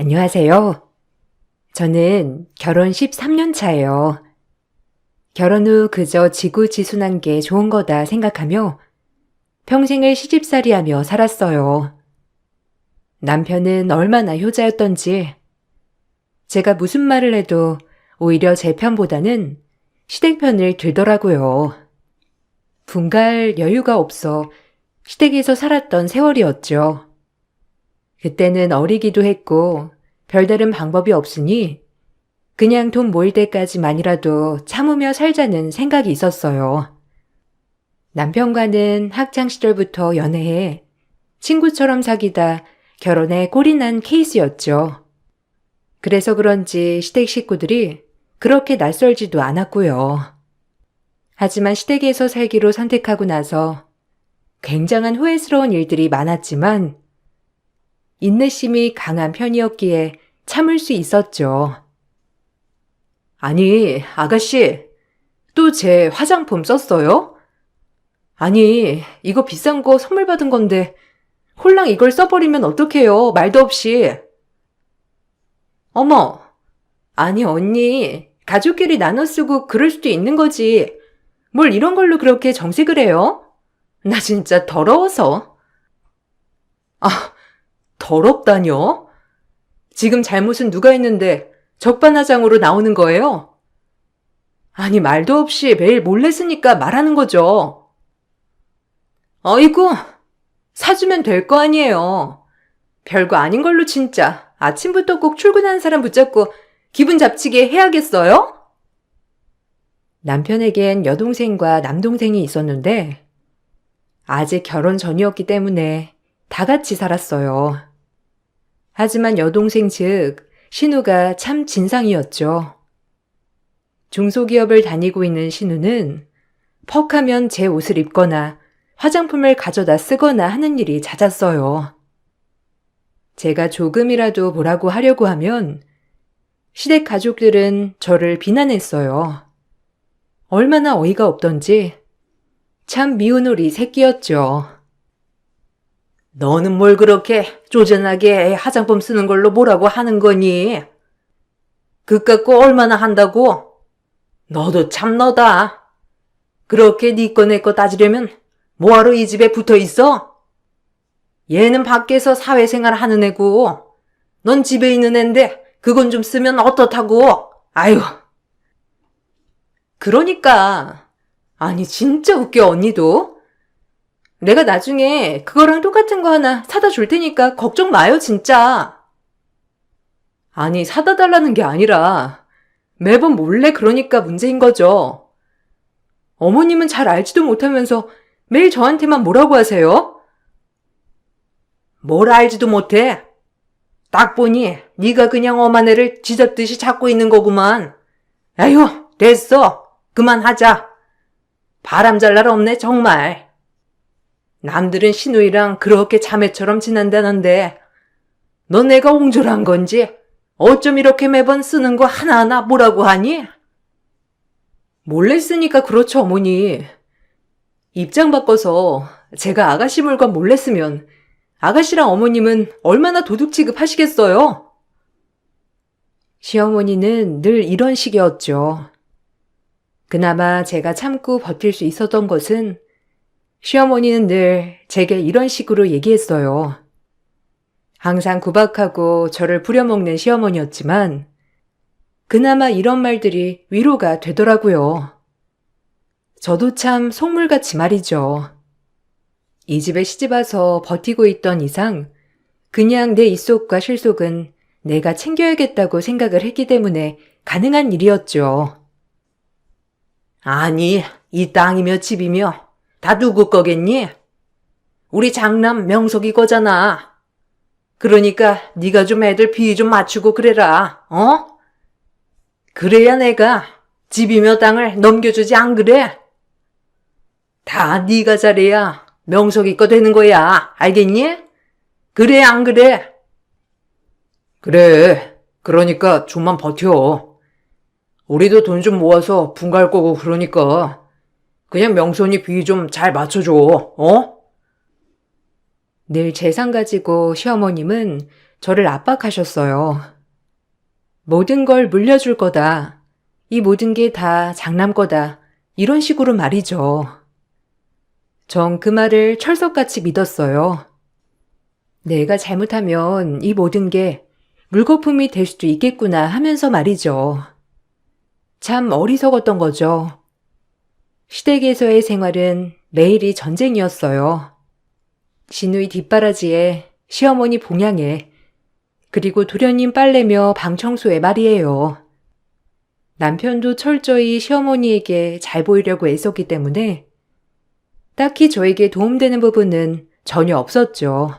안녕하세요. 저는 결혼 13년 차예요. 결혼 후 그저 지구지순한 게 좋은 거다 생각하며 평생을 시집살이하며 살았어요. 남편은 얼마나 효자였던지 제가 무슨 말을 해도 오히려 제 편보다는 시댁 편을 들더라고요. 분갈 여유가 없어 시댁에서 살았던 세월이었죠. 그때는 어리기도 했고 별다른 방법이 없으니 그냥 돈 모일 때까지만이라도 참으며 살자는 생각이 있었어요. 남편과는 학창시절부터 연애해 친구처럼 사귀다 결혼에 꼴이 난 케이스였죠. 그래서 그런지 시댁 식구들이 그렇게 낯설지도 않았고요. 하지만 시댁에서 살기로 선택하고 나서 굉장한 후회스러운 일들이 많았지만 인내심이 강한 편이었기에 참을 수 있었죠. 아니, 아가씨, 또 제 화장품 썼어요? 아니, 이거 비싼 거 선물 받은 건데 홀랑 이걸 써버리면 어떡해요, 말도 없이. 어머, 아니 언니, 가족끼리 나눠 쓰고 그럴 수도 있는 거지. 뭘 이런 걸로 그렇게 정색을 해요? 나 진짜 더러워서. 아, 더럽다뇨? 지금 잘못은 누가 했는데 적반하장으로 나오는 거예요? 아니, 말도 없이 매일 몰래 쓰니까 말하는 거죠. 어이구, 사주면 될 거 아니에요. 별거 아닌 걸로 진짜 아침부터 꼭 출근하는 사람 붙잡고 기분 잡치게 해야겠어요? 남편에겐 여동생과 남동생이 있었는데 아직 결혼 전이었기 때문에 다 같이 살았어요. 하지만 여동생 즉 신우가 참 진상이었죠. 중소기업을 다니고 있는 신우는 퍽하면 제 옷을 입거나 화장품을 가져다 쓰거나 하는 일이 잦았어요. 제가 조금이라도 뭐라고 하려고 하면 시댁 가족들은 저를 비난했어요. 얼마나 어이가 없던지 참 미운 우리 새끼였죠. 너는 뭘 그렇게 쪼잔하게 화장품 쓰는 걸로 뭐라고 하는 거니? 그깟 거 얼마나 한다고? 너도 참 너다. 그렇게 네 거 내 거 따지려면 뭐하러 이 집에 붙어 있어? 얘는 밖에서 사회생활 하는 애고 넌 집에 있는 앤데 그건 좀 쓰면 어떻다고? 아유. 그러니까 아니 진짜 웃겨 언니도. 내가 나중에 그거랑 똑같은 거 하나 사다 줄 테니까 걱정 마요 진짜. 아니 사다 달라는 게 아니라 매번 몰래 그러니까 문제인 거죠. 어머님은 잘 알지도 못하면서 매일 저한테만 뭐라고 하세요? 뭘 알지도 못해? 딱 보니 네가 그냥 엄한 애를 쥐잡듯이 잡고 있는 거구만. 에휴 됐어. 그만하자. 바람 잘 날 없네 정말. 남들은 신우이랑 그렇게 자매처럼 지낸다는데 넌 내가 옹졸한 건지 어쩜 이렇게 매번 쓰는 거 하나하나 뭐라고 하니? 몰래 쓰니까 그렇죠 어머니. 입장 바꿔서 제가 아가씨 물건 몰래 쓰면 아가씨랑 어머님은 얼마나 도둑 취급하시겠어요? 시어머니는 늘 이런 식이었죠. 그나마 제가 참고 버틸 수 있었던 것은 시어머니는 늘 제게 이런 식으로 얘기했어요. 항상 구박하고 저를 부려먹는 시어머니였지만 그나마 이런 말들이 위로가 되더라고요. 저도 참 속물같이 말이죠. 이 집에 시집와서 버티고 있던 이상 그냥 내 입속과 실속은 내가 챙겨야겠다고 생각을 했기 때문에 가능한 일이었죠. 아니, 이 땅이며 집이며 다 누구 거겠니? 우리 장남 명석이 거잖아. 그러니까 네가 좀 애들 비위 좀 맞추고 그래라, 어? 그래야 내가 집이며 땅을 넘겨주지 안 그래? 다 네가 잘해야 명석이 거 되는 거야, 알겠니? 그래 안 그래? 그래, 그러니까 좀만 버텨. 우리도 돈 좀 모아서 분갈 거고 그러니까 그냥 명선이 비위 좀 잘 맞춰줘, 어? 늘 재산 가지고 시어머님은 저를 압박하셨어요. 모든 걸 물려줄 거다. 이 모든 게 다 장남 거다. 이런 식으로 말이죠. 전 그 말을 철석같이 믿었어요. 내가 잘못하면 이 모든 게 물거품이 될 수도 있겠구나 하면서 말이죠. 참 어리석었던 거죠. 시댁에서의 생활은 매일이 전쟁이었어요. 시누이 뒷바라지에, 시어머니 봉양에, 그리고 도련님 빨래며 방 청소에 말이에요. 남편도 철저히 시어머니에게 잘 보이려고 애썼기 때문에 딱히 저에게 도움되는 부분은 전혀 없었죠.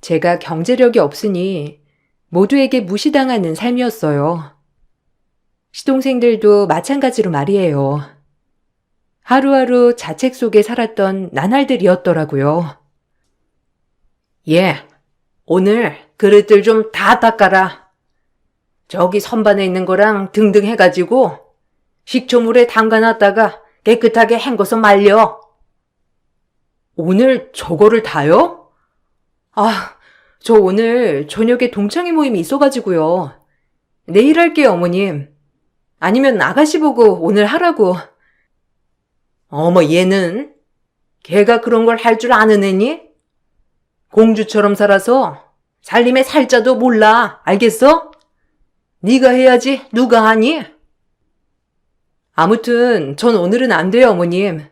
제가 경제력이 없으니 모두에게 무시당하는 삶이었어요. 시동생들도 마찬가지로 말이에요. 하루하루 자책 속에 살았던 나날들이었더라고요. 예, 오늘 그릇들 좀 다 닦아라. 저기 선반에 있는 거랑 등등 해가지고 식초물에 담가놨다가 깨끗하게 헹궈서 말려. 오늘 저거를 다요? 아, 저 오늘 저녁에 동창회 모임이 있어가지고요. 내일 할게요, 어머님. 아니면 아가씨 보고 오늘 하라고. 어머, 얘는? 걔가 그런 걸 할 줄 아는 애니? 공주처럼 살아서 살림의 살자도 몰라. 알겠어? 네가 해야지 누가 하니? 아무튼 전 오늘은 안 돼요, 어머님.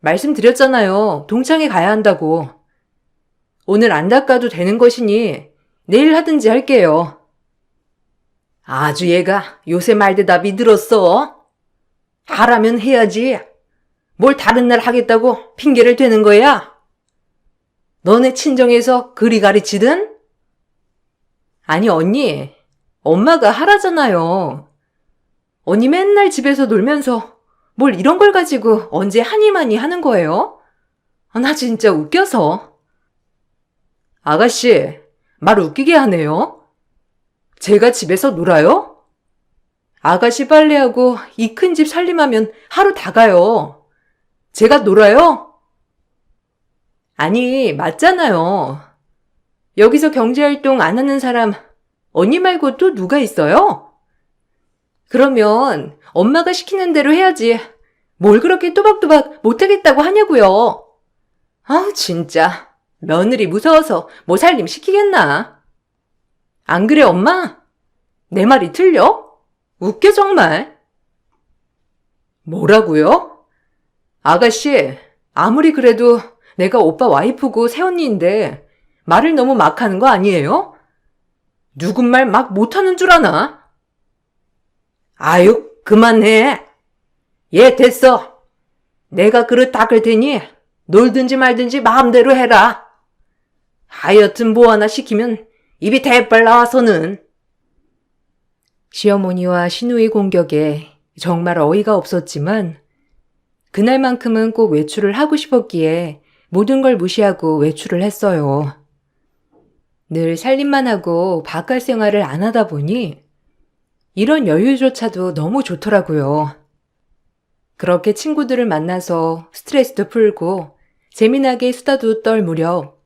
말씀드렸잖아요. 동창회 가야 한다고. 오늘 안 닦아도 되는 것이니 내일 하든지 할게요. 아주 얘가 요새 말대답이 늘었어. 하라면 해야지. 뭘 다른 날 하겠다고 핑계를 대는 거야? 너네 친정에서 그리 가르치든? 아니 언니, 엄마가 하라잖아요. 언니 맨날 집에서 놀면서 뭘 이런 걸 가지고 언제 하니마니 하는 거예요? 나 진짜 웃겨서. 아가씨, 말 웃기게 하네요. 제가 집에서 놀아요? 아가씨 빨래하고 이 큰 집 살림하면 하루 다 가요. 제가 놀아요? 아니, 맞잖아요. 여기서 경제활동 안 하는 사람 언니 말고 또 누가 있어요? 그러면 엄마가 시키는 대로 해야지. 뭘 그렇게 또박또박 못하겠다고 하냐고요. 아, 진짜. 며느리 무서워서 뭐 살림 시키겠나? 안 그래, 엄마? 내 말이 틀려? 웃겨, 정말. 뭐라고요? 아가씨, 아무리 그래도 내가 오빠 와이프고 새언니인데 말을 너무 막 하는 거 아니에요? 누군 말 막 못하는 줄 아나? 아유, 그만해. 얘 됐어. 내가 그릇 닦을 테니 놀든지 말든지 마음대로 해라. 하여튼 뭐 하나 시키면 입이 대빨 나와서는. 시어머니와 시누이 공격에 정말 어이가 없었지만 그날만큼은 꼭 외출을 하고 싶었기에 모든 걸 무시하고 외출을 했어요. 늘 살림만 하고 바깥 생활을 안 하다 보니 이런 여유조차도 너무 좋더라고요. 그렇게 친구들을 만나서 스트레스도 풀고 재미나게 수다도 떨 무렵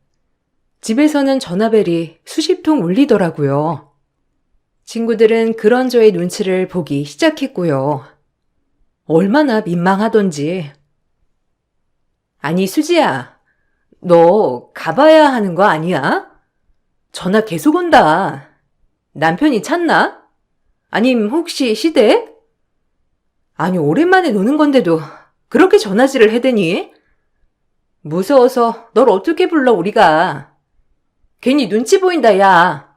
집에서는 전화벨이 수십 통 울리더라고요. 친구들은 그런 저의 눈치를 보기 시작했고요. 얼마나 민망하던지. 아니, 수지야, 너 가봐야 하는 거 아니야? 전화 계속 온다. 남편이 찾나? 아님 혹시 시댁? 아니, 오랜만에 노는 건데도 그렇게 전화질을 해대니? 무서워서 널 어떻게 불러 우리가. 괜히 눈치 보인다, 야.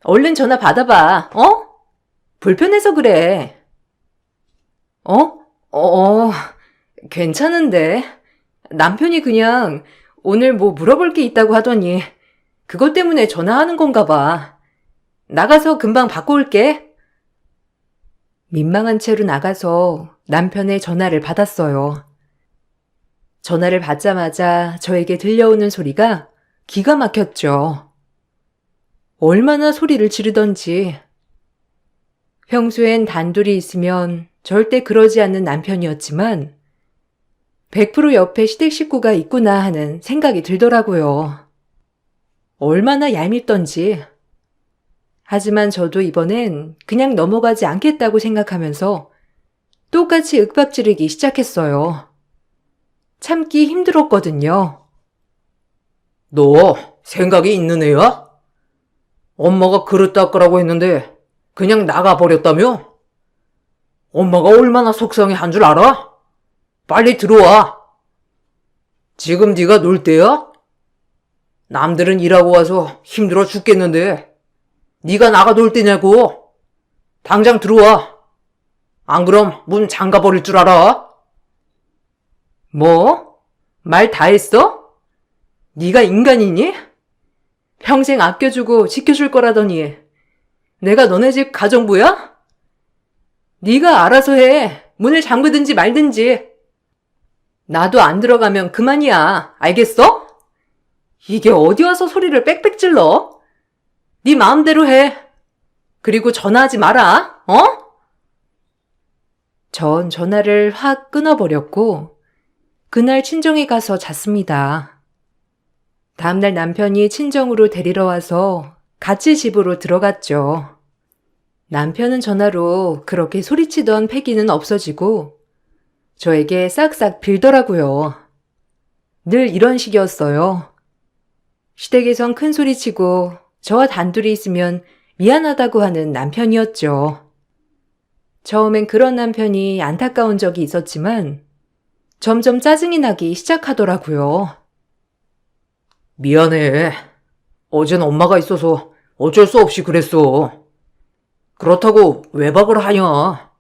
얼른 전화 받아봐, 어? 불편해서 그래. 괜찮은데. 남편이 그냥 오늘 뭐 물어볼 게 있다고 하더니 그것 때문에 전화하는 건가 봐. 나가서 금방 받고 올게. 민망한 채로 나가서 남편의 전화를 받았어요. 전화를 받자마자 저에게 들려오는 소리가 기가 막혔죠. 얼마나 소리를 지르던지. 평소엔 단둘이 있으면 절대 그러지 않는 남편이었지만 100% 옆에 시댁 식구가 있구나 하는 생각이 들더라고요. 얼마나 얄밉던지. 하지만 저도 이번엔 그냥 넘어가지 않겠다고 생각하면서 똑같이 윽박지르기 시작했어요. 참기 힘들었거든요. 너 생각이 있는 애야? 엄마가 그릇 닦으라고 했는데 그냥 나가버렸다며? 엄마가 얼마나 속상해한 줄 알아? 빨리 들어와. 지금 네가 놀 때야? 남들은 일하고 와서 힘들어 죽겠는데 네가 나가 놀 때냐고. 당장 들어와. 안 그럼 문 잠가버릴 줄 알아? 뭐? 말 다 했어? 네가 인간이니? 평생 아껴주고 지켜줄 거라더니 내가 너네 집 가정부야? 네가 알아서 해. 문을 잠그든지 말든지. 나도 안 들어가면 그만이야. 알겠어? 이게 어디 와서 소리를 빽빽 질러? 네 마음대로 해. 그리고 전화하지 마라. 어? 전 전화를 확 끊어버렸고 그날 친정에 가서 잤습니다. 다음날 남편이 친정으로 데리러 와서 같이 집으로 들어갔죠. 남편은 전화로 그렇게 소리치던 패기는 없어지고 저에게 싹싹 빌더라고요. 늘 이런 식이었어요. 시댁에선 큰 소리치고 저와 단둘이 있으면 미안하다고 하는 남편이었죠. 처음엔 그런 남편이 안타까운 적이 있었지만 점점 짜증이 나기 시작하더라고요. 미안해. 어젠 엄마가 있어서 어쩔 수 없이 그랬어. 그렇다고 외박을 하냐?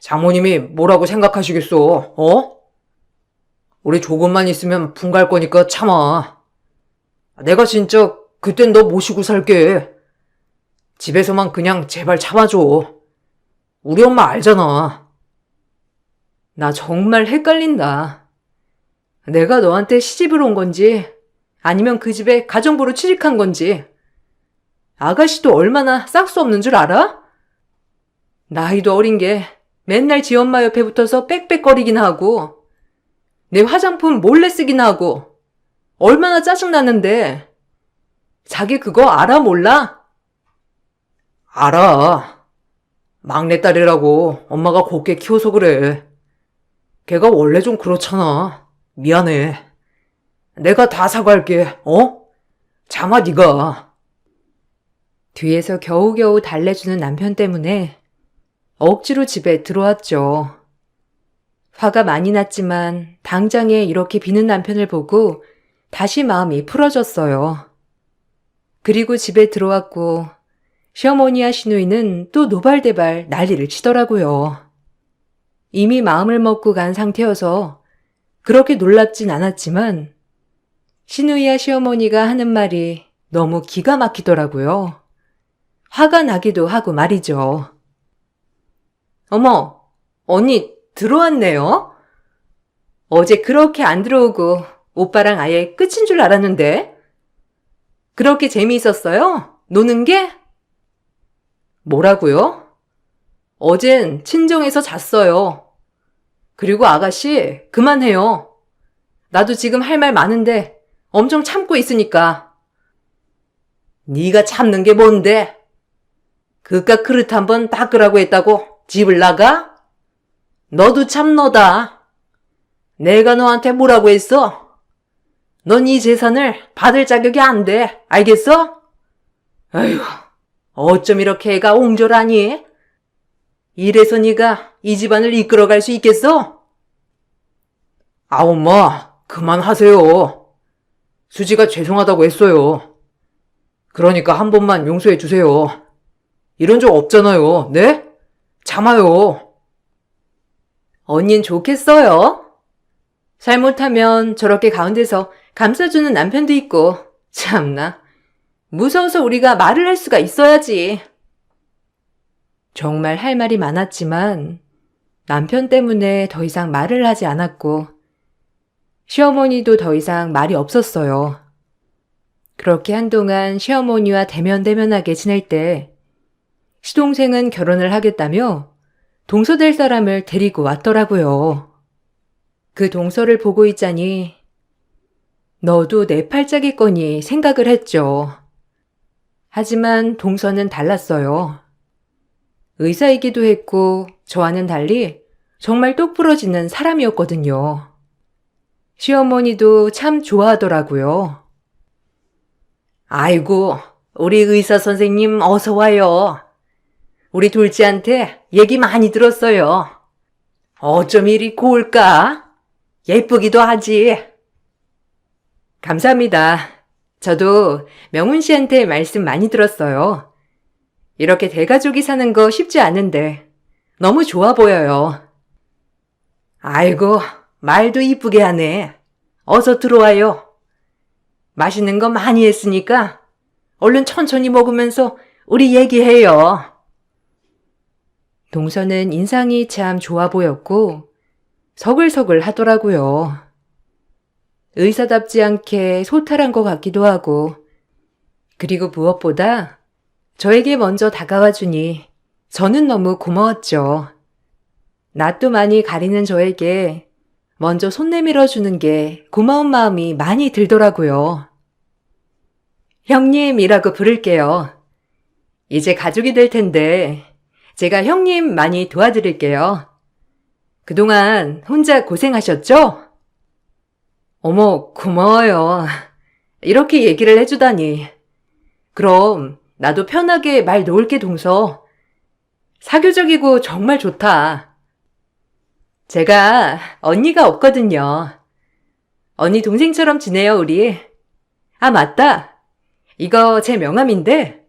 장모님이 뭐라고 생각하시겠어, 어? 우리 조금만 있으면 분 갈 거니까 참아. 내가 진짜 그땐 너 모시고 살게. 집에서만 그냥 제발 참아줘. 우리 엄마 알잖아. 나 정말 헷갈린다. 내가 너한테 시집을 온 건지 아니면 그 집에 가정부로 취직한 건지. 아가씨도 얼마나 싹 수 없는 줄 알아? 나이도 어린 게 맨날 지 엄마 옆에 붙어서 빽빽거리긴 하고 내 화장품 몰래 쓰긴 하고 얼마나 짜증나는데. 자기 그거 알아 몰라? 알아. 막내딸이라고 엄마가 곱게 키워서 그래. 걔가 원래 좀 그렇잖아. 미안해. 내가 다 사과할게, 어? 참아, 네가. 뒤에서 겨우겨우 달래주는 남편 때문에 억지로 집에 들어왔죠. 화가 많이 났지만 당장에 이렇게 비는 남편을 보고 다시 마음이 풀어졌어요. 그리고 집에 들어왔고 시어머니와 시누이는 또 노발대발 난리를 치더라고요. 이미 마음을 먹고 간 상태여서 그렇게 놀랍진 않았지만 시누이와 시어머니가 하는 말이 너무 기가 막히더라고요. 화가 나기도 하고 말이죠. 어머, 언니 들어왔네요? 어제 그렇게 안 들어오고 오빠랑 아예 끝인 줄 알았는데. 그렇게 재미있었어요? 노는 게? 뭐라고요? 어젠 친정에서 잤어요. 그리고 아가씨, 그만해요. 나도 지금 할 말 많은데 엄청 참고 있으니까. 네가 참는 게 뭔데? 그깟 그릇 한번 닦으라고 했다고 집을 나가? 너도 참 너다. 내가 너한테 뭐라고 했어? 넌 이 재산을 받을 자격이 안 돼. 알겠어? 아휴, 어쩜 이렇게 애가 옹졸하니? 이래서 네가 이 집안을 이끌어갈 수 있겠어? 아, 엄마, 그만하세요. 수지가 죄송하다고 했어요. 그러니까 한 번만 용서해 주세요. 이런 적 없잖아요, 네? 참아요. 언닌 좋겠어요? 잘못하면 저렇게 가운데서 감싸주는 남편도 있고. 참나. 무서워서 우리가 말을 할 수가 있어야지. 정말 할 말이 많았지만 남편 때문에 더 이상 말을 하지 않았고 시어머니도 더 이상 말이 없었어요. 그렇게 한동안 시어머니와 대면대면하게 지낼 때 시동생은 결혼을 하겠다며 동서될 사람을 데리고 왔더라고요. 그 동서를 보고 있자니 너도 내 팔자겠거니 생각을 했죠. 하지만 동서는 달랐어요. 의사이기도 했고 저와는 달리 정말 똑부러지는 사람이었거든요. 시어머니도 참 좋아하더라고요. 아이고, 우리 의사 선생님 어서 와요. 우리 둘째한테 얘기 많이 들었어요. 어쩜 이리 고울까? 예쁘기도 하지. 감사합니다. 저도 명훈 씨한테 말씀 많이 들었어요. 이렇게 대가족이 사는 거 쉽지 않은데 너무 좋아 보여요. 아이고, 말도 이쁘게 하네. 어서 들어와요. 맛있는 거 많이 했으니까 얼른 천천히 먹으면서 우리 얘기해요. 동서는 인상이 참 좋아 보였고 서글서글 하더라고요. 의사답지 않게 소탈한 것 같기도 하고 그리고 무엇보다 저에게 먼저 다가와 주니 저는 너무 고마웠죠. 낯도 많이 가리는 저에게 먼저 손 내밀어 주는 게 고마운 마음이 많이 들더라고요. 형님이라고 부를게요. 이제 가족이 될 텐데 제가 형님 많이 도와드릴게요. 그동안 혼자 고생하셨죠? 어머, 고마워요. 이렇게 얘기를 해주다니. 그럼 나도 편하게 말 놓을게, 동서. 사교적이고 정말 좋다. 제가 언니가 없거든요. 언니 동생처럼 지내요, 우리. 아, 맞다. 이거 제 명함인데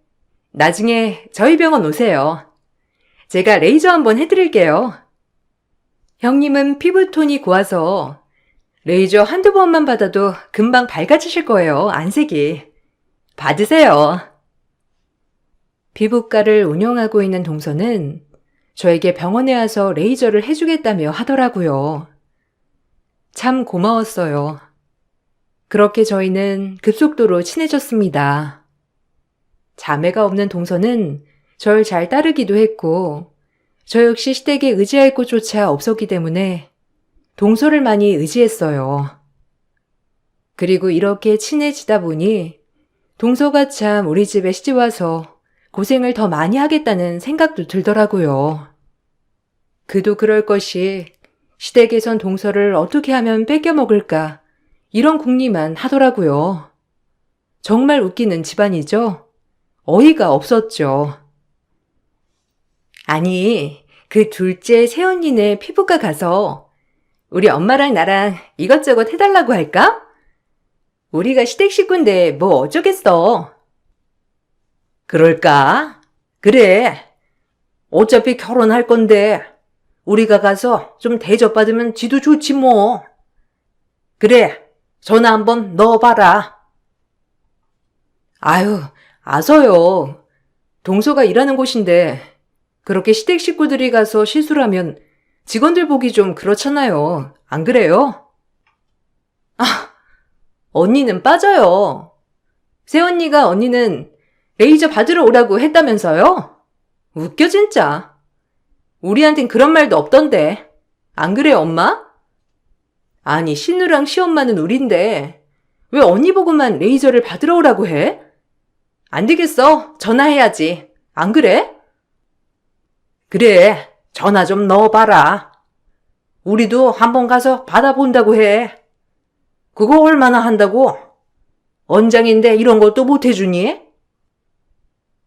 나중에 저희 병원 오세요. 제가 레이저 한번 해드릴게요. 형님은 피부톤이 고와서 레이저 한두 번만 받아도 금방 밝아지실 거예요, 안색이. 받으세요. 피부과를 운영하고 있는 동서는 저에게 병원에 와서 레이저를 해주겠다며 하더라고요. 참 고마웠어요. 그렇게 저희는 급속도로 친해졌습니다. 자매가 없는 동서는 절 잘 따르기도 했고 저 역시 시댁에 의지할 곳조차 없었기 때문에 동서를 많이 의지했어요. 그리고 이렇게 친해지다 보니 동서가 참 우리 집에 시집와서 고생을 더 많이 하겠다는 생각도 들더라고요. 그도 그럴 것이 시댁에선 동서를 어떻게 하면 뺏겨 먹을까 이런 궁리만 하더라고요. 정말 웃기는 집안이죠? 어이가 없었죠. 아니, 그 둘째 새언니네 피부과 가서 우리 엄마랑 나랑 이것저것 해달라고 할까? 우리가 시댁 식구인데 뭐 어쩌겠어. 그럴까? 그래. 어차피 결혼할 건데 우리가 가서 좀 대접받으면 지도 좋지 뭐. 그래, 전화 한번 넣어봐라. 아유, 아서요. 동서가 일하는 곳인데 그렇게 시댁 식구들이 가서 실수를 하면 직원들 보기 좀 그렇잖아요. 안 그래요? 아, 언니는 빠져요. 새언니가 언니는 레이저 받으러 오라고 했다면서요? 웃겨 진짜. 우리한텐 그런 말도 없던데. 안 그래요, 엄마? 아니, 신우랑 시엄마는 우린데 왜 언니 보고만 레이저를 받으러 오라고 해? 안 되겠어. 전화해야지. 안 그래? 그래, 전화 좀 넣어봐라. 우리도 한번 가서 받아본다고 해. 그거 얼마나 한다고? 원장인데 이런 것도 못 해주니?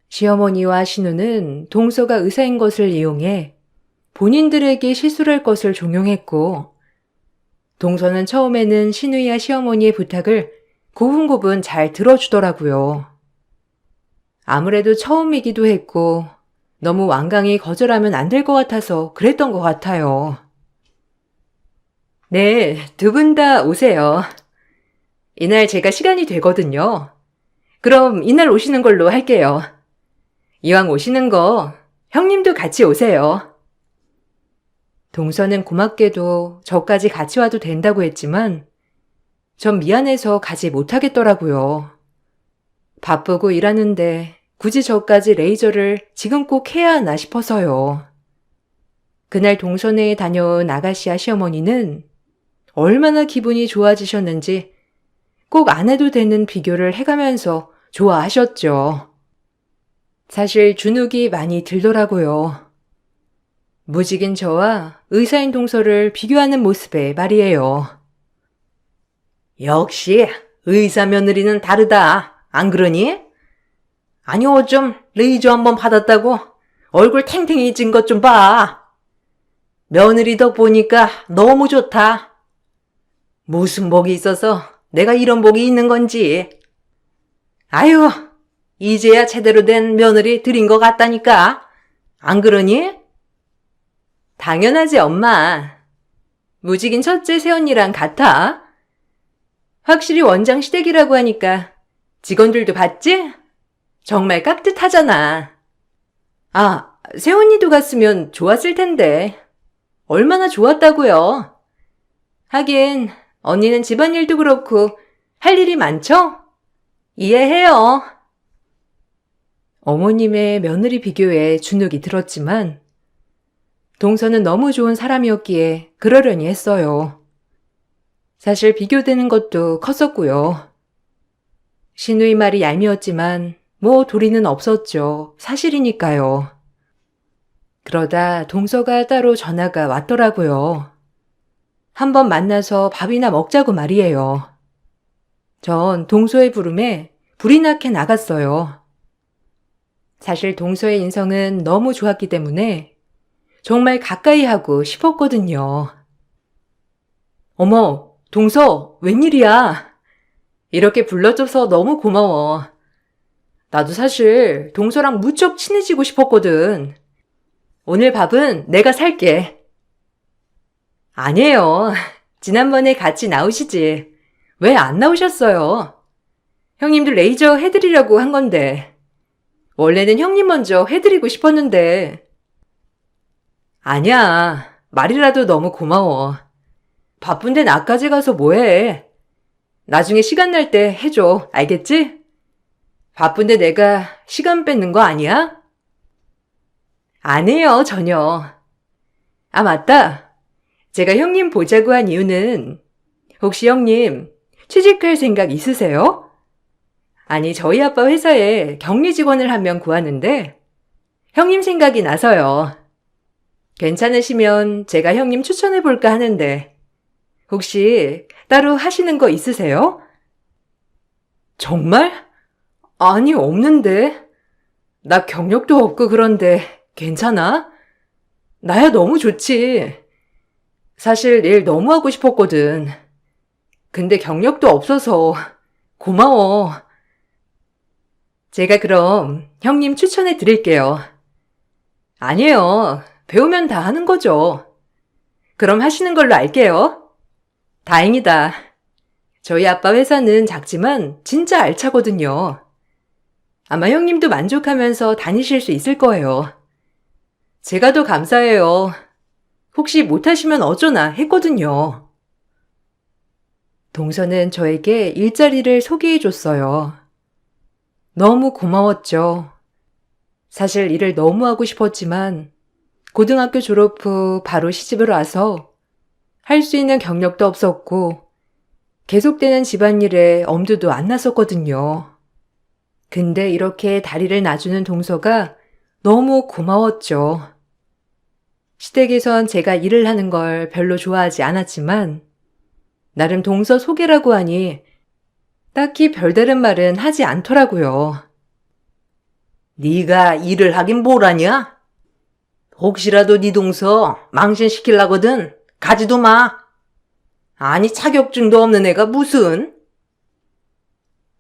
시어머니와 신우는 동서가 의사인 것을 이용해 본인들에게 실수를 할 것을 종용했고, 동서는 처음에는 신우야 시어머니의 부탁을 고분고분 잘 들어주더라고요. 아무래도 처음이기도 했고 너무 완강히 거절하면 안 될 것 같아서 그랬던 것 같아요. 네, 두 분 다 오세요. 이날 제가 시간이 되거든요. 그럼 이날 오시는 걸로 할게요. 이왕 오시는 거 형님도 같이 오세요. 동서는 고맙게도 저까지 같이 와도 된다고 했지만 전 미안해서 가지 못하겠더라고요. 바쁘고 일하는데 굳이 저까지 레이저를 지금 꼭 해야 하나 싶어서요. 그날 동선회에 다녀온 아가씨와 시어머니는 얼마나 기분이 좋아지셨는지 꼭 안 해도 되는 비교를 해가면서 좋아하셨죠. 사실 주눅이 많이 들더라고요. 무직인 저와 의사인 동서를 비교하는 모습에 말이에요. 역시 의사 며느리는 다르다. 안 그러니? 아니 어쩜 레이저 한번 받았다고 얼굴 탱탱해진 것 좀 봐. 며느리 덕 보니까 너무 좋다. 무슨 복이 있어서 내가 이런 복이 있는 건지. 아유, 이제야 제대로 된 며느리 들인 것 같다니까. 안 그러니? 당연하지, 엄마. 무직인 첫째 새언니랑 같아. 확실히 원장 시댁이라고 하니까 직원들도 봤지? 정말 깍듯하잖아. 아, 새언니도 갔으면 좋았을 텐데. 얼마나 좋았다고요. 하긴 언니는 집안일도 그렇고 할 일이 많죠? 이해해요. 어머님의 며느리 비교에 주눅이 들었지만 동서는 너무 좋은 사람이었기에 그러려니 했어요. 사실 비교되는 것도 컸었고요. 신우의 말이 얄미웠지만 뭐 도리는 없었죠. 사실이니까요. 그러다 동서가 따로 전화가 왔더라고요. 한번 만나서 밥이나 먹자고 말이에요. 전 동서의 부름에 불이 나게 나갔어요. 사실 동서의 인성은 너무 좋았기 때문에 정말 가까이 하고 싶었거든요. 어머, 동서, 웬일이야? 이렇게 불러줘서 너무 고마워. 나도 사실 동서랑 무척 친해지고 싶었거든. 오늘 밥은 내가 살게. 아니에요. 지난번에 같이 나오시지. 왜 안 나오셨어요? 형님도 레이저 해드리려고 한 건데. 원래는 형님 먼저 해드리고 싶었는데. 아니야. 말이라도 너무 고마워. 바쁜데 나까지 가서 뭐해. 나중에 시간 날 때 해줘. 알겠지? 바쁜데 내가 시간 뺏는 거 아니야? 아니에요, 전혀. 아, 맞다. 제가 형님 보자고 한 이유는 혹시 형님 취직할 생각 있으세요? 아니, 저희 아빠 회사에 격리 직원을 한 명 구하는데 형님 생각이 나서요. 괜찮으시면 제가 형님 추천해 볼까 하는데 혹시 따로 하시는 거 있으세요? 정말? 아니, 없는데. 나 경력도 없고 그런데 괜찮아? 나야 너무 좋지. 사실 일 너무 하고 싶었거든. 근데 경력도 없어서 고마워. 제가 그럼 형님 추천해 드릴게요. 아니에요. 배우면 다 하는 거죠. 그럼 하시는 걸로 알게요. 다행이다. 저희 아빠 회사는 작지만 진짜 알차거든요. 아마 형님도 만족하면서 다니실 수 있을 거예요. 제가 더 감사해요. 혹시 못하시면 어쩌나 했거든요. 동서는 저에게 일자리를 소개해 줬어요. 너무 고마웠죠. 사실 일을 너무 하고 싶었지만 고등학교 졸업 후 바로 시집을 와서 할 수 있는 경력도 없었고 계속되는 집안일에 엄두도 안 났었거든요. 근데 이렇게 다리를 놔주는 동서가 너무 고마웠죠. 시댁에선 제가 일을 하는 걸 별로 좋아하지 않았지만 나름 동서 소개라고 하니 딱히 별다른 말은 하지 않더라고요. 네가 일을 하긴 뭘 하냐? 혹시라도 네 동서 망신시키려거든 가지도 마. 아니 자격증도 없는 애가 무슨?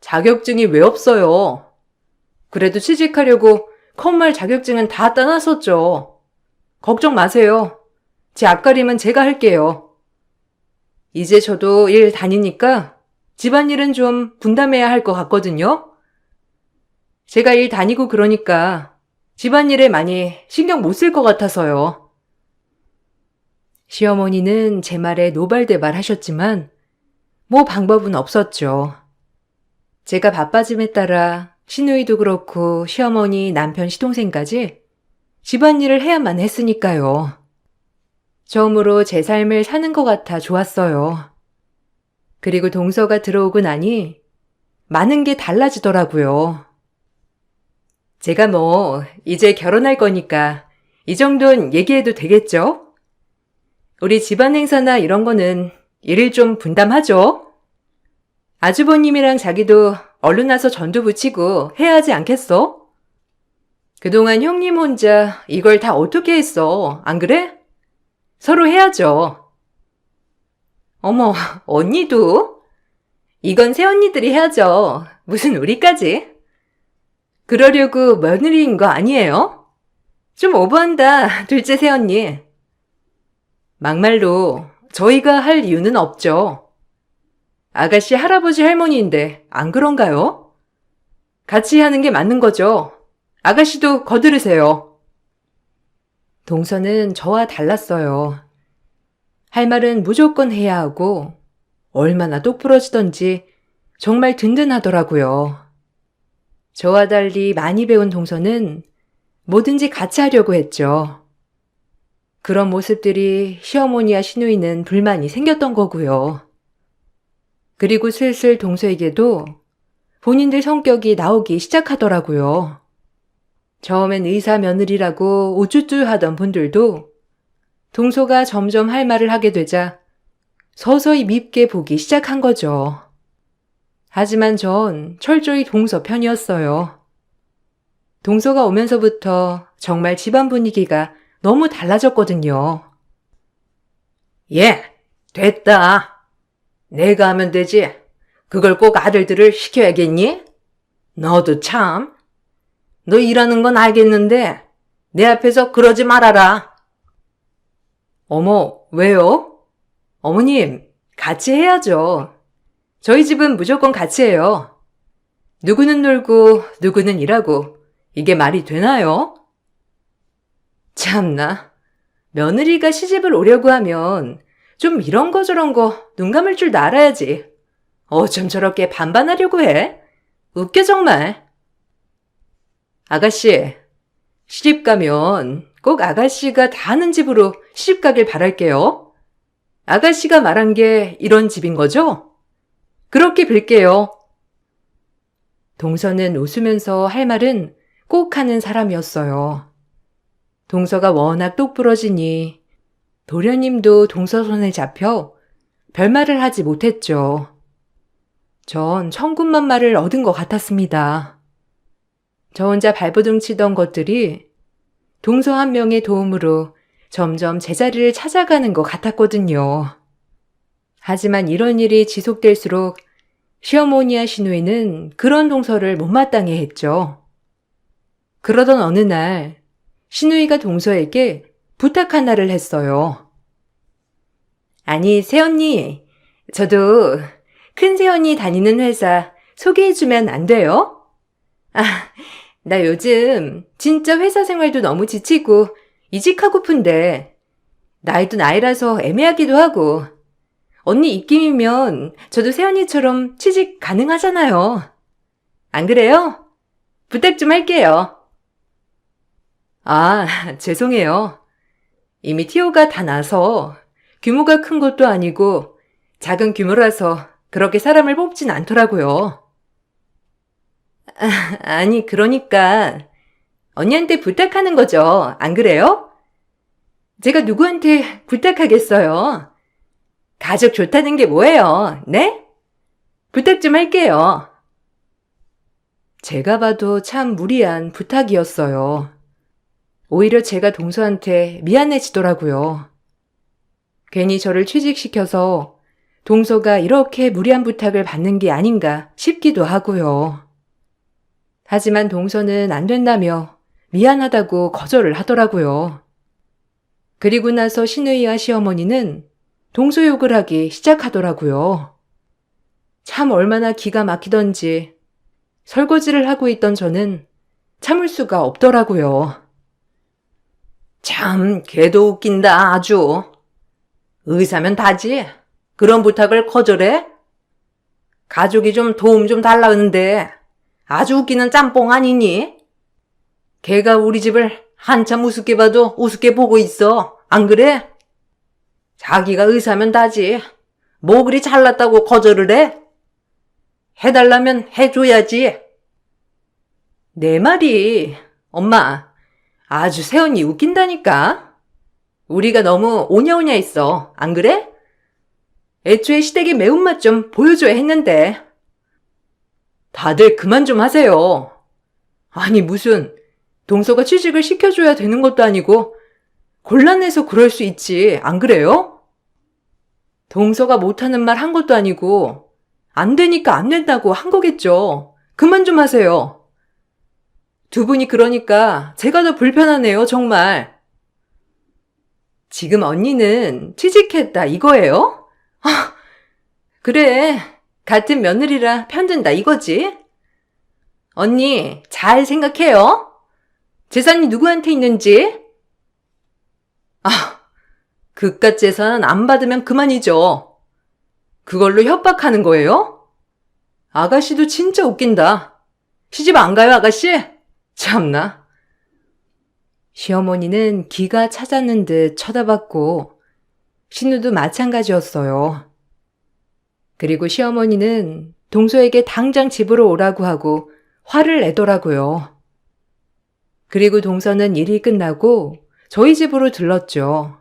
자격증이 왜 없어요? 그래도 취직하려고 컴말 자격증은 다 따놨었죠. 걱정 마세요. 제 앞가림은 제가 할게요. 이제 저도 일 다니니까 집안일은 좀 분담해야 할 것 같거든요. 제가 일 다니고 그러니까 집안일에 많이 신경 못 쓸 것 같아서요. 시어머니는 제 말에 노발대발 하셨지만 뭐 방법은 없었죠. 제가 바빠짐에 따라 시누이도 그렇고 시어머니, 남편, 시동생까지 집안일을 해야만 했으니까요. 처음으로 제 삶을 사는 것 같아 좋았어요. 그리고 동서가 들어오고 나니 많은 게 달라지더라고요. 제가 이제 결혼할 거니까 이 정도는 얘기해도 되겠죠? 우리 집안 행사나 이런 거는 일을 좀 분담하죠? 아주버님이랑 자기도 얼른 와서 전도 붙이고 해야 하지 않겠어? 그동안 형님 혼자 이걸 다 어떻게 했어, 안 그래? 서로 해야죠. 어머, 언니도? 이건 새언니들이 해야죠. 무슨 우리까지? 그러려고 며느리인 거 아니에요? 좀 오버한다, 둘째 새언니. 막말로 저희가 할 이유는 없죠. 아가씨 할아버지 할머니인데 안 그런가요? 같이 하는 게 맞는 거죠. 아가씨도 거들으세요. 동서는 저와 달랐어요. 할 말은 무조건 해야 하고 얼마나 똑부러지던지 정말 든든하더라고요. 저와 달리 많이 배운 동서는 뭐든지 같이 하려고 했죠. 그런 모습들이 시어머니와 시누이는 불만이 생겼던 거고요. 그리고 슬슬 동서에게도 본인들 성격이 나오기 시작하더라고요. 처음엔 의사 며느리라고 우쭈쭈 하던 분들도 동서가 점점 할 말을 하게 되자 서서히 밉게 보기 시작한 거죠. 하지만 전 철저히 동서 편이었어요. 동서가 오면서부터 정말 집안 분위기가 너무 달라졌거든요. 됐다. 내가 하면 되지. 그걸 꼭 아들들을 시켜야겠니? 너도 참. 너 일하는 건 알겠는데 내 앞에서 그러지 말아라. 어머, 왜요? 어머님, 같이 해야죠. 저희 집은 무조건 같이 해요. 누구는 놀고 누구는 일하고 이게 말이 되나요? 참나, 며느리가 시집을 오려고 하면 좀 이런 거 저런 거 눈 감을 줄 알아야지. 어쩜 저렇게 반반하려고 해? 웃겨 정말. 아가씨, 시집 가면 꼭 아가씨가 다 아는 집으로 시집 가길 바랄게요. 아가씨가 말한 게 이런 집인 거죠? 그렇게 빌게요. 동서는 웃으면서 할 말은 꼭 하는 사람이었어요. 동서가 워낙 똑부러지니 도련님도 동서 손에 잡혀 별말을 하지 못했죠. 전 천군만마를 얻은 것 같았습니다. 저 혼자 발버둥 치던 것들이 동서 한 명의 도움으로 점점 제자리를 찾아가는 것 같았거든요. 하지만 이런 일이 지속될수록 시어머니와 시누이는 그런 동서를 못마땅해 했죠. 그러던 어느 날 시누이가 동서에게 부탁 하나를 했어요. 아니, 새언니, 저도 큰 새언니 다니는 회사 소개해주면 안 돼요? 나 요즘 진짜 회사 생활도 너무 지치고 이직하고픈데 나이도 나이라서 애매하기도 하고 언니 입김이면 저도 새언니처럼 취직 가능하잖아요. 안 그래요? 부탁 좀 할게요. 죄송해요. 이미 티오가 다 나서 규모가 큰 것도 아니고 작은 규모라서 그렇게 사람을 뽑진 않더라고요. 아니, 그러니까 언니한테 부탁하는 거죠. 안 그래요? 제가 누구한테 부탁하겠어요? 가족 좋다는 게 뭐예요? 네? 부탁 좀 할게요. 제가 봐도 참 무리한 부탁이었어요. 오히려 제가 동서한테 미안해지더라고요. 괜히 저를 취직시켜서 동서가 이렇게 무리한 부탁을 받는 게 아닌가 싶기도 하고요. 하지만 동서는 안 된다며 미안하다고 거절을 하더라고요. 그리고 나서 시누이와 시어머니는 동서 욕을 하기 시작하더라고요. 참 얼마나 기가 막히던지 설거지를 하고 있던 저는 참을 수가 없더라고요. 참 걔도 웃긴다 아주. 의사면 다지. 그런 부탁을 거절해? 가족이 좀 도움 좀 달라는데 아주 웃기는 짬뽕 아니니? 걔가 우리 집을 한참 우습게 봐도 우습게 보고 있어. 안 그래? 자기가 의사면 다지. 뭐 그리 잘났다고 거절을 해? 해달라면 해줘야지. 내 말이, 엄마, 아주 새언니 웃긴다니까? 우리가 너무 오냐오냐 했어. 안 그래? 애초에 시댁의 매운맛 좀 보여줘야 했는데. 다들 그만 좀 하세요. 아니, 무슨, 동서가 취직을 시켜줘야 되는 것도 아니고, 곤란해서 그럴 수 있지. 안 그래요? 동서가 못하는 말 한 것도 아니고, 안 되니까 안 된다고 한 거겠죠. 그만 좀 하세요. 두 분이 그러니까 제가 더 불편하네요, 정말. 지금 언니는 취직했다 이거예요? 아, 그래. 같은 며느리라 편든다 이거지? 언니, 잘 생각해요. 재산이 누구한테 있는지? 아, 그깟 재산 안 받으면 그만이죠. 그걸로 협박하는 거예요? 아가씨도 진짜 웃긴다. 시집 안 가요, 아가씨? 참나. 시어머니는 기가 차졌는 듯 쳐다봤고 신우도 마찬가지였어요. 그리고 시어머니는 동서에게 당장 집으로 오라고 하고 화를 내더라고요. 그리고 동서는 일이 끝나고 저희 집으로 들렀죠.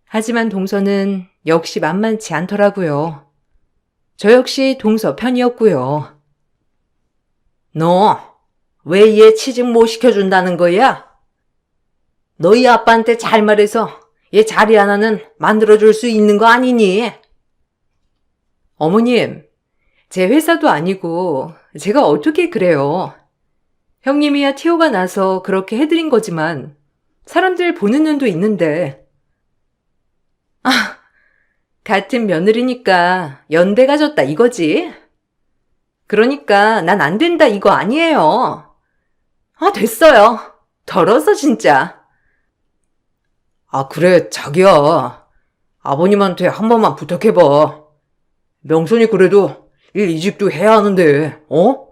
하지만 동서는 역시 만만치 않더라고요. 저 역시 동서 편이었고요. 너 왜 얘 취직 못 시켜준다는 거야? 너희 아빠한테 잘 말해서 얘 자리 하나는 만들어줄 수 있는 거 아니니? 어머님, 제 회사도 아니고 제가 어떻게 그래요. 형님이야 티오가 나서 그렇게 해드린 거지만 사람들 보는 눈도 있는데. 아, 같은 며느리니까 연대 가졌다 이거지. 그러니까 난 안 된다 이거 아니에요. 아, 됐어요. 더러워서 진짜. 아, 그래, 자기야. 아버님한테 한 번만 부탁해봐. 명순이 그래도 일 이직도 해야 하는데, 어?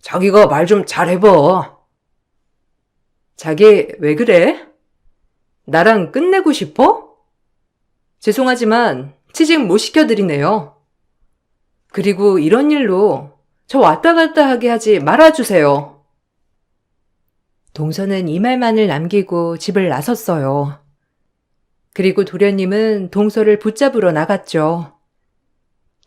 자기가 말 좀 잘해봐. 자기 왜 그래? 나랑 끝내고 싶어? 죄송하지만 취직 못 시켜드리네요. 그리고 이런 일로 저 왔다 갔다 하게 하지 말아주세요. 동서는 이 말만을 남기고 집을 나섰어요. 그리고 도련님은 동서를 붙잡으러 나갔죠.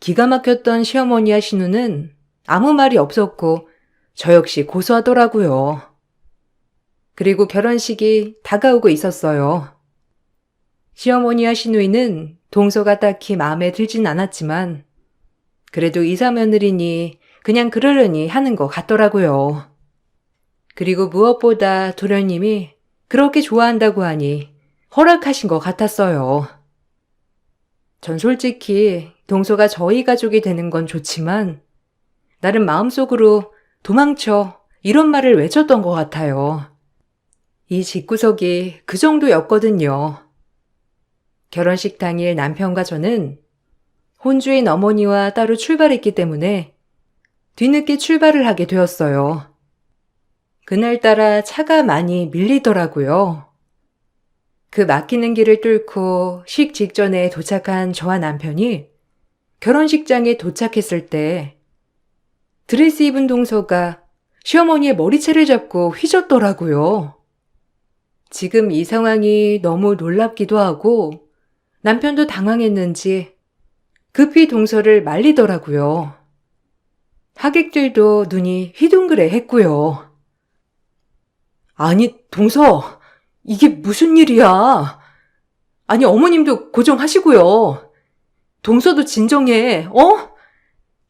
기가 막혔던 시어머니와 신우는 아무 말이 없었고 저 역시 고소하더라고요. 그리고 결혼식이 다가오고 있었어요. 시어머니와 시누이는 동서가 딱히 마음에 들진 않았지만 그래도 이사 며느리니 그냥 그러려니 하는 것 같더라고요. 그리고 무엇보다 도련님이 그렇게 좋아한다고 하니 허락하신 것 같았어요. 전 솔직히 동서가 저희 가족이 되는 건 좋지만 나름 마음속으로 도망쳐 이런 말을 외쳤던 것 같아요. 이 집구석이 그 정도였거든요. 결혼식 당일 남편과 저는 혼주인 어머니와 따로 출발했기 때문에 뒤늦게 출발을 하게 되었어요. 그날따라 차가 많이 밀리더라고요. 그 막히는 길을 뚫고 식 직전에 도착한 저와 남편이 결혼식장에 도착했을 때 드레스 입은 동서가 시어머니의 머리채를 잡고 휘젓더라고요. 지금 이 상황이 너무 놀랍기도 하고 남편도 당황했는지 급히 동서를 말리더라고요. 하객들도 눈이 휘둥그레 했고요. 아니, 동서, 이게 무슨 일이야? 아니, 어머님도 고정하시고요. 동서도 진정해, 어?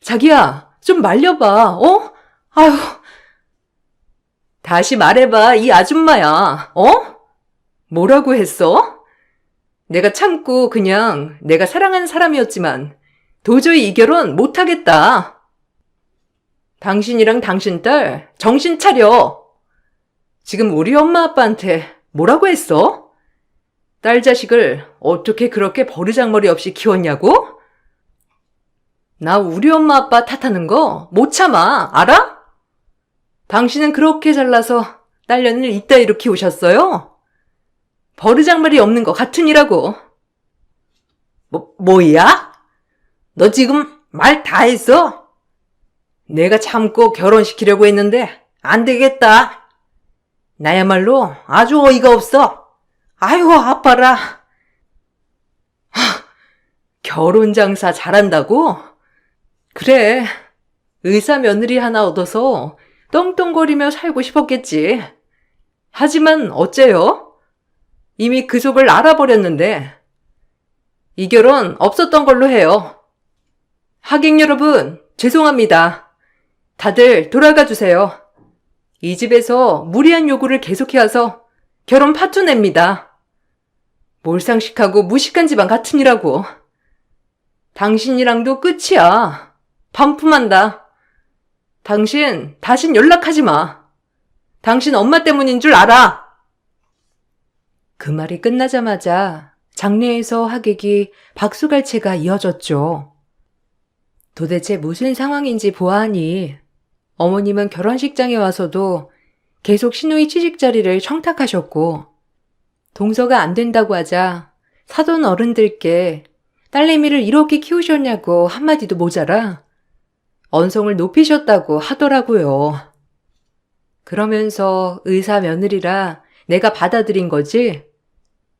자기야, 좀 말려봐, 어? 아휴. 다시 말해봐, 이 아줌마야, 어? 뭐라고 했어? 내가 참고 그냥 내가 사랑하는 사람이었지만 도저히 이 결혼 못하겠다. 당신이랑 당신 딸 정신 차려. 지금 우리 엄마 아빠한테 뭐라고 했어? 딸 자식을 어떻게 그렇게 버르장머리 없이 키웠냐고? 나 우리 엄마 아빠 탓하는 거 못 참아, 알아? 당신은 그렇게 잘나서 딸년을 이따위로 키우셨어요? 버르장머리 없는 거 같으니라고. 뭐야? 너 지금 말 다 했어? 내가 참고 결혼시키려고 했는데 안 되겠다. 나야말로 아주 어이가 없어. 아이고, 아파라. 결혼 장사 잘한다고? 그래, 의사 며느리 하나 얻어서 떵떵거리며 살고 싶었겠지. 하지만 어째요? 이미 그 속을 알아버렸는데. 이 결혼 없었던 걸로 해요. 하객 여러분, 죄송합니다. 다들 돌아가 주세요. 이 집에서 무리한 요구를 계속해와서 결혼 파토 냅니다. 몰상식하고 무식한 집안 같으니라고. 당신이랑도 끝이야. 반품한다. 당신 다신 연락하지 마. 당신 엄마 때문인 줄 알아. 그 말이 끝나자마자 장례에서 하객이 박수갈채가 이어졌죠. 도대체 무슨 상황인지 보아하니 어머님은 결혼식장에 와서도 계속 시누이 취직 자리를 청탁하셨고, 동서가 안 된다고 하자 사돈 어른들께 딸내미를 이렇게 키우셨냐고 한마디도 모자라 언성을 높이셨다고 하더라고요. 그러면서 의사 며느리라 내가 받아들인 거지,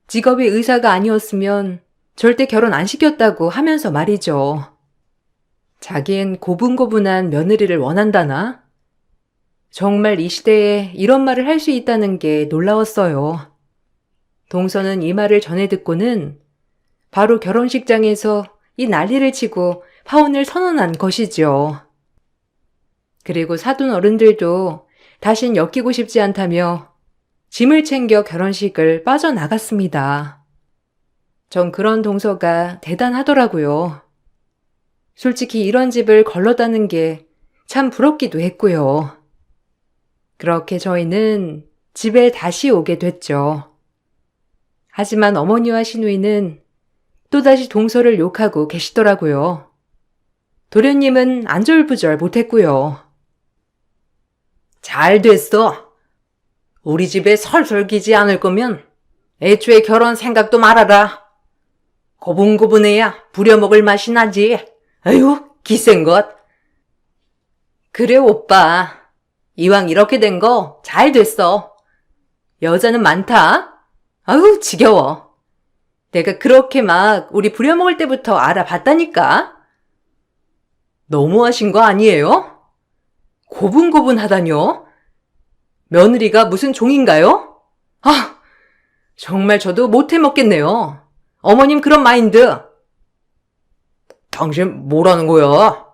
직업이 의사가 아니었으면 절대 결혼 안 시켰다고 하면서 말이죠. 자기엔 고분고분한 며느리를 원한다나? 정말 이 시대에 이런 말을 할 수 있다는 게 놀라웠어요. 동서는 이 말을 전해 듣고는 바로 결혼식장에서 이 난리를 치고 파혼을 선언한 것이죠. 그리고 사돈 어른들도 다신 엮이고 싶지 않다며 짐을 챙겨 결혼식을 빠져나갔습니다. 전 그런 동서가 대단하더라고요. 솔직히 이런 집을 걸러다는 게 참 부럽기도 했고요. 그렇게 저희는 집에 다시 오게 됐죠. 하지만 어머니와 시누이는 또다시 동서를 욕하고 계시더라고요. 도련님은 안절부절 못했고요. 잘 됐어. 우리 집에 설설기지 않을 거면 애초에 결혼 생각도 말아라. 고분고분해야 부려먹을 맛이 나지. 아유, 기센 것. 그래, 오빠. 이왕 이렇게 된 거 잘 됐어. 여자는 많다. 아유, 지겨워. 내가 그렇게 막 우리 부려먹을 때부터 알아봤다니까. 너무하신 거 아니에요? 고분고분하다뇨? 며느리가 무슨 종인가요? 아, 정말 저도 못해 먹겠네요. 어머님 그런 마인드. 당신 뭐라는 거야?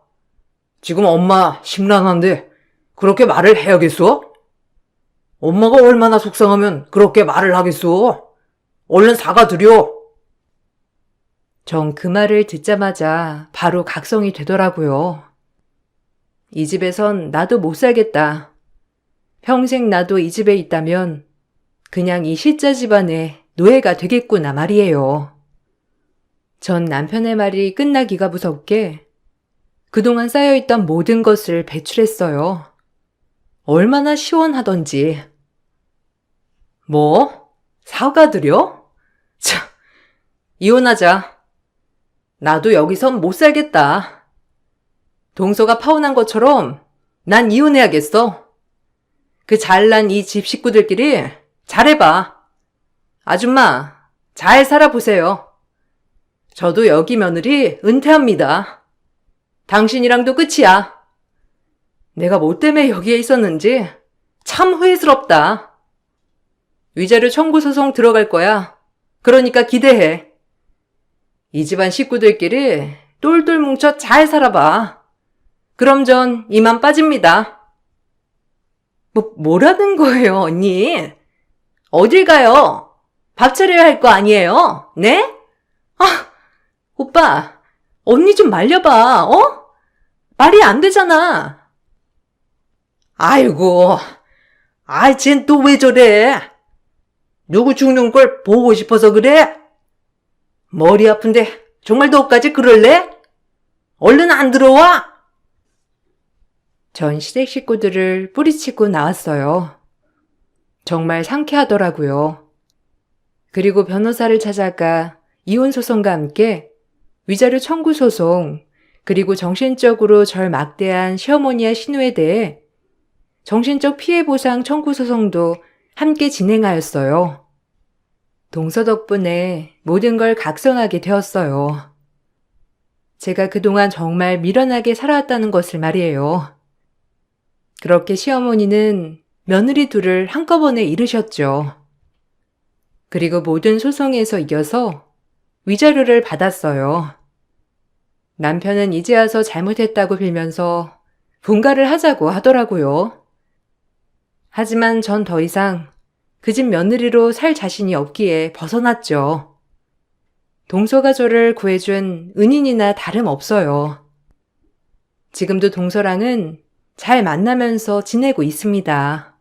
지금 엄마 심란한데 그렇게 말을 해야겠어? 엄마가 얼마나 속상하면 그렇게 말을 하겠어? 얼른 사과드려. 전 그 말을 듣자마자 바로 각성이 되더라고요. 이 집에선 나도 못 살겠다. 평생 나도 이 집에 있다면 그냥 이 실자 집안의 노예가 되겠구나 말이에요. 전 남편의 말이 끝나기가 무섭게 그동안 쌓여있던 모든 것을 배출했어요. 얼마나 시원하던지. 뭐? 사과드려? 참, 이혼하자. 나도 여기선 못 살겠다. 동서가 파혼한 것처럼 난 이혼해야겠어. 그 잘난 이 집 식구들끼리 잘해봐. 아줌마, 잘 살아보세요. 저도 여기 며느리 은퇴합니다. 당신이랑도 끝이야. 내가 뭐 때문에 여기에 있었는지 참 후회스럽다. 위자료 청구 소송 들어갈 거야. 그러니까 기대해. 이 집안 식구들끼리 똘똘 뭉쳐 잘 살아봐. 그럼 전 이만 빠집니다. 뭐라는 거예요, 언니? 어딜 가요? 밥 차려야 할 거 아니에요? 네? 아, 오빠, 언니 좀 말려봐, 어? 말이 안 되잖아. 아이고, 쟨 또 왜 저래? 누구 죽는 걸 보고 싶어서 그래? 머리 아픈데 정말 너까지 그럴래? 얼른 안 들어와? 전 시댁 식구들을 뿌리치고 나왔어요. 정말 상쾌하더라고요. 그리고 변호사를 찾아가 이혼 소송과 함께 위자료 청구 소송, 그리고 정신적으로 절 막대한 시어머니와 신우에 대해 정신적 피해 보상 청구 소송도 함께 진행하였어요. 동서 덕분에 모든 걸 각성하게 되었어요. 제가 그동안 정말 미련하게 살아왔다는 것을 말이에요. 그렇게 시어머니는 며느리 둘을 한꺼번에 잃으셨죠. 그리고 모든 소송에서 이겨서 위자료를 받았어요. 남편은 이제 와서 잘못했다고 빌면서 분가를 하자고 하더라고요. 하지만 전 더 이상 그 집 며느리로 살 자신이 없기에 벗어났죠. 동서가 저를 구해준 은인이나 다름없어요. 지금도 동서랑은 잘 만나면서 지내고 있습니다.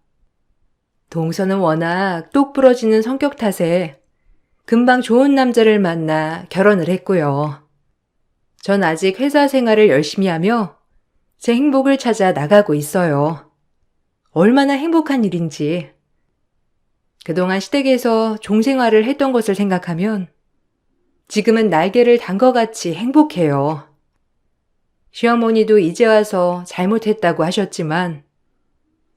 동서는 워낙 똑부러지는 성격 탓에 금방 좋은 남자를 만나 결혼을 했고요. 전 아직 회사 생활을 열심히 하며 제 행복을 찾아 나가고 있어요. 얼마나 행복한 일인지. 그동안 시댁에서 종생활을 했던 것을 생각하면 지금은 날개를 단 것 같이 행복해요. 시어머니도 이제 와서 잘못했다고 하셨지만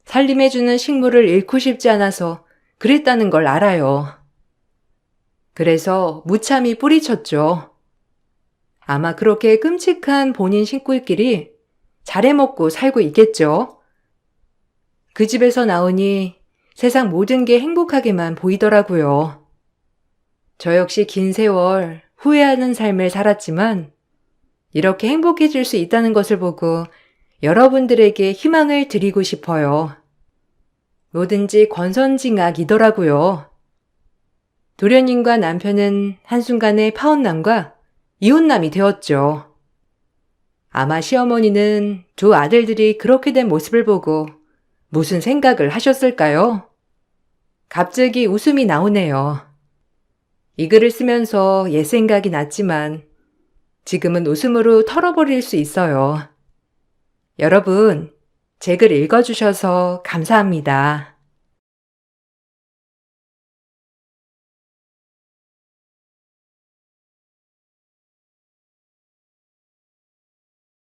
살림해주는 식물을 잃고 싶지 않아서 그랬다는 걸 알아요. 그래서 무참히 뿌리쳤죠. 아마 그렇게 끔찍한 본인 식구끼리 잘해먹고 살고 있겠죠. 그 집에서 나오니 세상 모든 게 행복하게만 보이더라고요. 저 역시 긴 세월 후회하는 삶을 살았지만 이렇게 행복해질 수 있다는 것을 보고 여러분들에게 희망을 드리고 싶어요. 뭐든지 권선징악이더라고요. 도련님과 남편은 한순간에 파혼남과 이혼남이 되었죠. 아마 시어머니는 두 아들들이 그렇게 된 모습을 보고 무슨 생각을 하셨을까요? 갑자기 웃음이 나오네요. 이 글을 쓰면서 옛 생각이 났지만 지금은 웃음으로 털어버릴 수 있어요. 여러분, 제 글 읽어주셔서 감사합니다.